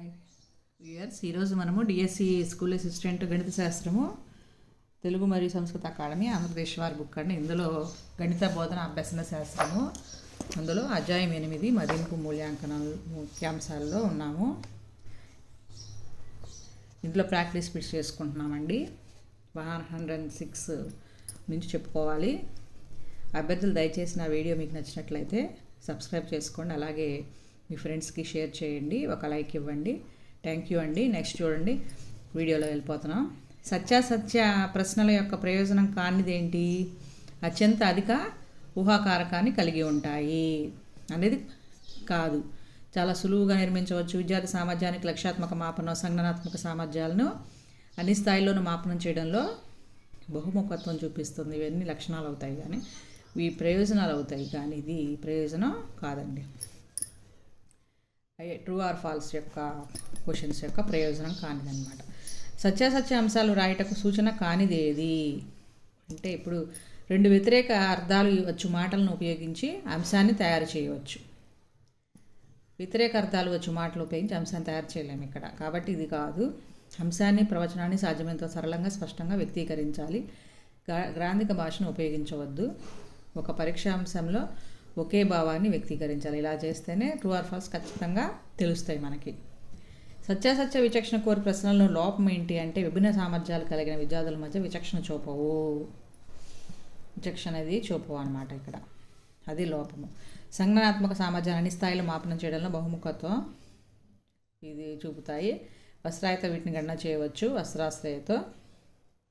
Hi viewers, ఈరోజు మనము DSC school assistant గణిత శాస్త్రము తెలుగు మరియు సంస్కృత అకాడమీ ఆంధ్రప్రదేశ్ వారి బుక్ అండి. ఇందులో గణిత బోధన అభ్యసన శాస్త్రము, అందులో అధ్యాయం 8 మదింపు మూల్యాంకనాలు ముఖ్యాంశాల్లో ఉన్నాము. ఇందులో ప్రాక్టీస్ బిట్స్ చేసుకుంటున్నామండి. 106 నుంచి చెప్పుకోవాలి. అభ్యర్థులు దయచేసి నా వీడియో మీకు నచ్చినట్లయితే సబ్స్క్రైబ్ చేసుకోండి, అలాగే మీ ఫ్రెండ్స్కి షేర్ చేయండి, ఒక లైక్ ఇవ్వండి. థ్యాంక్ యూ అండి. నెక్స్ట్ చూడండి, వీడియోలో వెళ్ళిపోతున్నాం. సత్యాసత్య ప్రశ్నల యొక్క ప్రయోజనం కానిదేంటి? అత్యంత అధిక ఊహాకారకాన్ని కలిగి ఉంటాయి అనేది కాదు. చాలా సులువుగా నిర్మించవచ్చు. విద్యార్థి సామర్థ్యానికి లక్ష్యాత్మక మాపనం, సంజ్ఞానాత్మక సామర్థ్యాలను అన్ని స్థాయిల్లోనూ మాపనం చేయడంలో బహుముఖత్వం చూపిస్తుంది. ఇవన్నీ లక్షణాలు అవుతాయి, కానీ ఇవి ప్రయోజనాలు అవుతాయి, కానీ ఇది ప్రయోజనం కాదండి. ట్రూ ఆర్ ఫాల్స్ యొక్క క్వశ్చన్స్ యొక్క ప్రయోజనం కానిదన్నమాట. సత్యాసత్య అంశాలు రాయటకు సూచన కానిదేది అంటే, ఇప్పుడు రెండు వ్యతిరేక అర్థాలు వచ్చు మాటలను ఉపయోగించి అంశాన్ని తయారు చేయవచ్చు. వ్యతిరేక అర్థాలు వచ్చు మాటలు ఉపయోగించి అంశాన్ని తయారు చేయలేము ఇక్కడ, కాబట్టి ఇది కాదు. అంశాన్ని, ప్రవచనాన్ని సాధ్యమైనంత సరళంగా, స్పష్టంగా వ్యక్తీకరించాలి. గ్రాంధిక భాషను ఉపయోగించవద్దు. ఒక పరీక్షా అంశంలో ఒకే భావాన్ని వ్యక్తీకరించాలి. ఇలా చేస్తేనే ట్రూ ఆర్ ఫాల్స్ ఖచ్చితంగా తెలుస్తాయి మనకి. సత్యాసత్య విచక్షణ కోరి ప్రశ్నలను లోపం ఏంటి అంటే, విభిన్న సామర్థ్యాలు కలిగిన విద్యార్థుల మధ్య విచక్షణ చూపవు. విచక్షణ అనేది చూపవు అన్నమాట ఇక్కడ, అది లోపము. సంజ్ఞానాత్మక సామర్థ్యాన్ని అన్ని స్థాయిలో మాపనం చేయడంలో బహుముఖత్వం ఇది చూపుతాయి. వస్త్రాయత వీటిని గణన చేయవచ్చు. వస్త్రాశ్రయతో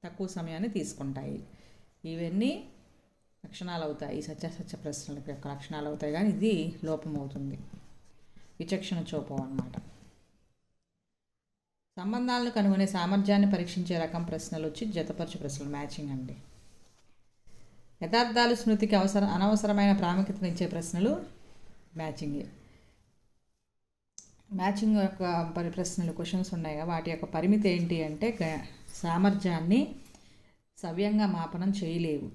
తక్కువ సమయాన్ని తీసుకుంటాయి. ఇవన్నీ లక్షణాలు అవుతాయి, సత్యాసత్య ప్రశ్నల యొక్క లక్షణాలు అవుతాయి, కానీ ఇది లోపం అవుతుంది. విచక్షణ చూపం అన్నమాట. సంబంధాలను కనుగొనే సామర్థ్యాన్ని పరీక్షించే రకం ప్రశ్నలు వచ్చి జతపరచు ప్రశ్నలు, మ్యాచింగ్ అండి. యథార్థాలు స్మృతికి అనవసరమైన ప్రాముఖ్యతనిచ్చే ప్రశ్నలు మ్యాచింగే. మ్యాచింగ్ యొక్క ప్రశ్నలు క్వశ్చన్స్ ఉన్నాయిగా, వాటి యొక్క పరిమితి ఏంటి అంటే, సామర్థ్యాన్ని సవ్యంగా మాపనం చేయలేవు.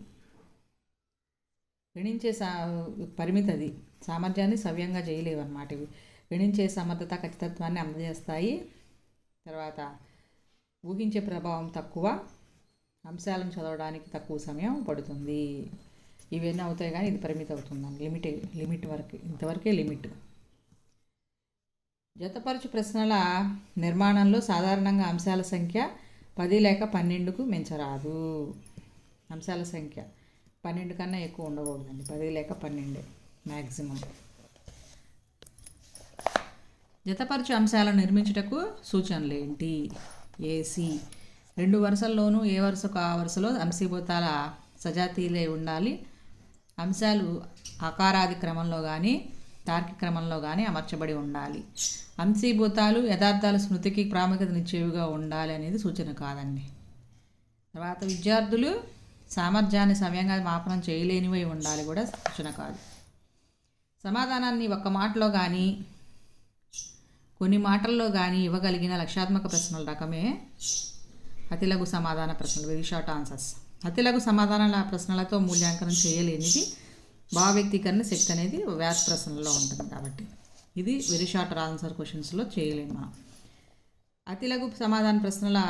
గణించే పరిమితి అది. సామర్థ్యాన్ని సవ్యంగా చేయలేవు అన్నమాట. ఇవి గణించే సమర్థత, ఖచ్చితత్వాన్ని అందజేస్తాయి. తర్వాత ఊహించే ప్రభావం తక్కువ, అంశాలను చదవడానికి తక్కువ సమయం పడుతుంది. ఇవన్నీ అవుతాయి, కానీ ఇది పరిమితి అవుతుందండి. లిమిట్ వరకు, ఇంతవరకే లిమిట్. జతపరచు ప్రశ్నల నిర్మాణంలో సాధారణంగా అంశాల సంఖ్య 10 లేక 12కు మించరాదు. అంశాల సంఖ్య 12 కన్నా ఎక్కువ ఉండకూడదండి. 10 లేక 12 మ్యాక్సిమం. జతపరచు అంశాలను నిర్మించుటకు సూచనలు ఏంటి? ఏసి 2 వరుసల్లోనూ ఏ వరుసకు ఆ వరుసలో అంశీభూతాల సజాతీలే ఉండాలి. అంశాలు ఆకారాది క్రమంలో కానీ తార్కిక క్రమంలో కానీ అమర్చబడి ఉండాలి. అంశీభూతాలు యథార్థాల స్మృతికి ప్రాముఖ్యతనిచ్చేవిగా ఉండాలి అనేది సూచన కాదండి. తర్వాత విద్యార్థులు సామర్థ్యాన్ని సమయంగా మాపనం చేయలేనివై ఉండాలి కూడా సూచన కాదు. సమాధానాన్ని ఒక్క మాటలో కానీ కొన్ని మాటల్లో కానీ ఇవ్వగలిగిన లక్ష్యాత్మక ప్రశ్నల రకమే అతిలఘు సమాధాన ప్రశ్నలు, వెరీ షార్ట్ ఆన్సర్స్. అతిలఘు సమాధానాల ప్రశ్నలతో మూల్యాంకనం చేయలేనిది భావ వ్యక్తీకరణ శక్తి అనేది వ్యాస ప్రశ్నల్లో ఉంటుంది, కాబట్టి ఇది వెరీ షార్ట్ ఆన్సర్ క్వశ్చన్స్లో చేయలేము మనం. అతిలఘు సమాధాన ప్రశ్నల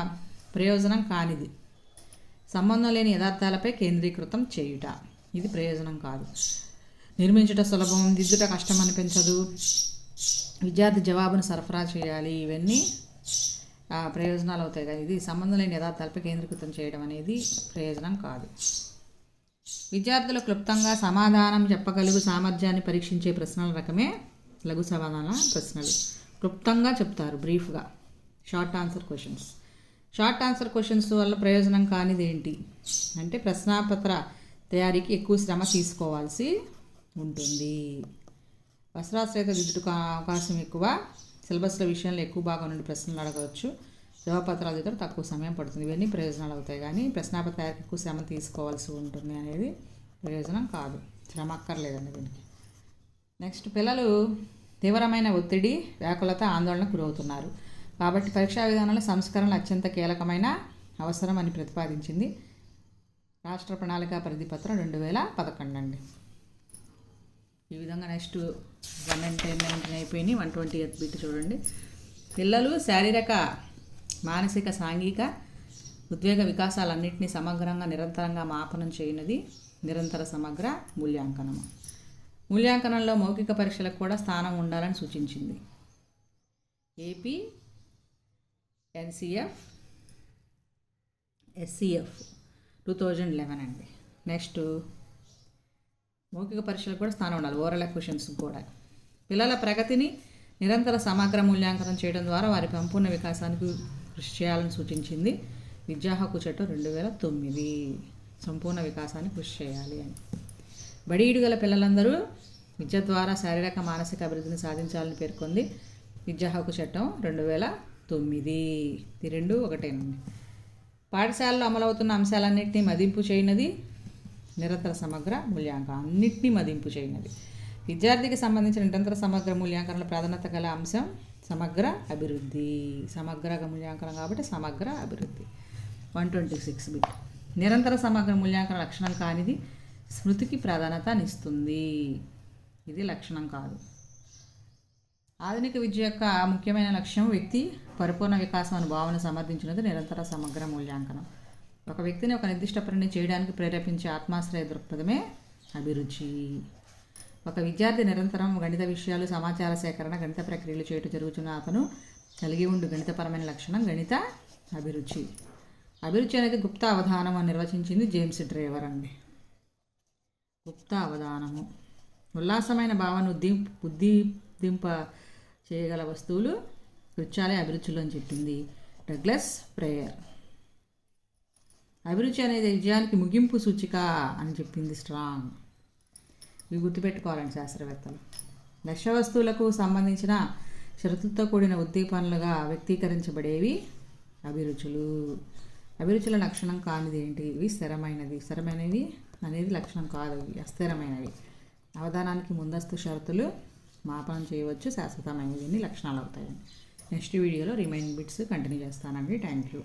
ప్రయోజనం కానిది సంబంధం లేని యథార్థాలపై కేంద్రీకృతం చేయుట, ఇది ప్రయోజనం కాదు. నిర్మించుట సులభం, దిద్దుట కష్టం అనిపించదు, విద్యార్థి జవాబును సరఫరా చేయాలి, ఇవన్నీ ప్రయోజనాలు అవుతాయి కదా. ఇది సంబంధం లేని యథార్థాలపై కేంద్రీకృతం చేయడం అనేది ప్రయోజనం కాదు. విద్యార్థులు క్లుప్తంగా సమాధానం చెప్పగలుగు సామర్థ్యాన్ని పరీక్షించే ప్రశ్నల రకమే లఘు సమాధాన ప్రశ్నలు. క్లుప్తంగా చెప్తారు, బ్రీఫ్గా. Short answer questions. Short answer questions వల్ల ప్రయోజనం కానిది ఏంటి అంటే, ప్రశ్నాపత్ర తయారీకి ఎక్కువ శ్రమ తీసుకోవాల్సి ఉంటుంది. వస్త్రాశ్రయత దిద్దుటకు అవకాశం ఎక్కువ. సిలబస్ల విషయంలో ఎక్కువ భాగం నుండి ప్రశ్నలు అడగవచ్చు. జవాబపత్రాలు దిద్దడం తక్కువ సమయం పడుతుంది. ఇవన్నీ ప్రయోజనాలు అవుతాయి, కానీ ప్రశ్నాపత్ర తయారీకి ఎక్కువ శ్రమ తీసుకోవాల్సి ఉంటుంది అనేది ప్రయోజనం కాదు. శ్రమ అక్కర్లేదండి దీనికి. నెక్స్ట్, పిల్లలు తీవ్రమైన ఒత్తిడి, వ్యాకులత, ఆందోళనకు గురవుతున్నారు. కాబట్టి పరీక్షా విధానంలో సంస్కరణలు అత్యంత కీలకమైన అవసరం అని ప్రతిపాదించింది రాష్ట్ర ప్రణాళిక పరిధిపత్రం 2011 అండి. ఈ విధంగా నెక్స్ట్ 1 and 10 అయిపోయినాయి. 120th బిట్ చూడండి. పిల్లలు శారీరక మానసిక సాంఘిక ఉద్వేగ వికాసాలన్నింటినీ సమగ్రంగా నిరంతరంగా మాపనం చేయనది నిరంతర సమగ్ర మూల్యాంకనం. మూల్యాంకనంలో మౌఖిక పరీక్షలకు కూడా స్థానం ఉండాలని సూచించింది. ఏపీ ఎన్సిఎఫ్ ఎస్సిఎఫ్ 2011 అండి. నెక్స్ట్ మౌఖిక పరీక్షలకు కూడా స్థానం ఉండాలి, ఓరల్ క్వశ్చన్స్ కూడా. పిల్లల ప్రగతిని నిరంతర సమగ్ర మూల్యాంకనం చేయడం ద్వారా వారి సంపూర్ణ వికాసానికి కృషి చేయాలని సూచించింది విద్యా హక్కు చట్టం 2009. సంపూర్ణ వికాసానికి కృషి చేయాలి అని. బడి ఈడుగల పిల్లలందరూ విద్య ద్వారా శారీరక మానసిక అభివృద్ధిని సాధించాలని పేర్కొంది విద్యా హక్కు చట్టం 2009. ఈ రెండు ఒకటేనండి. పాఠశాలలో అమలవుతున్న అంశాలన్నింటినీ మదింపు చేయనది నిరంతర సమగ్ర మూల్యాంకనం. అన్నింటినీ మదింపు చేయనది. విద్యార్థికి సంబంధించిన నిరంతర సమగ్ర మూల్యాంకనంలో ప్రాధాన్యత గల అంశం సమగ్ర అభివృద్ధి. సమగ్ర మూల్యాంకనం కాబట్టి సమగ్ర అభివృద్ధి. 126 బిట్. నిరంతర సమగ్ర మూల్యాంకన లక్షణం కానిది స్మృతికి ప్రాధాన్యతనిస్తుంది. ఇది లక్షణం కాదు. ఆధునిక విద్య యొక్క ముఖ్యమైన లక్ష్యం వ్యక్తి పరిపూర్ణ వికాసం అనే భావన సమర్థించినది నిరంతర సమగ్ర మూల్యాంకనం. ఒక వ్యక్తిని ఒక నిర్దిష్ట పనిని చేయడానికి ప్రేరేపించే ఆత్మాశ్రయ దృక్పథమే అభిరుచి. ఒక విద్యార్థి నిరంతరం గణిత విషయాలు, సమాచార సేకరణ, గణిత ప్రక్రియలు చేయటం జరుగుతున్న అతను కలిగి ఉండు గణితపరమైన లక్షణం గణిత అభిరుచి. అభిరుచి అనేది గుప్త అవధానం అని నిర్వచించింది జేమ్స్ డ్రైవర్ అండి. గుప్త అవధానము ఉల్లాసమైన భావన ఉద్దీంప చేయగల వస్తువులు కృత్యాలే అభిరుచులు అని చెప్పింది డగ్లస్ ప్రేయర్. అభిరుచి అనేది విజయానికి ముగింపు సూచిక అని చెప్పింది స్ట్రాంగ్. ఇవి గుర్తుపెట్టుకోవాలండి శాస్త్రవేత్తలు. లక్ష్య వస్తువులకు సంబంధించిన షరతులతో కూడిన ఉద్దీపనలుగా వ్యక్తీకరించబడేవి అభిరుచులు. అభిరుచుల లక్షణం కానిది ఏంటి? ఇవి స్థిరమైనవి అనేది లక్షణం కాదు, ఇవి అస్థిరమైనవి. అవధానానికి ముందస్తు షరతులు మాపనం చేయవచ్చు, శాశ్వతమైనవి లక్షణాలు అవుతాయండి. నెక్స్ట్ వీడియోలో రిమైనింగ్ బిట్స్ కంటిన్యూ చేస్తానండి. Thank you.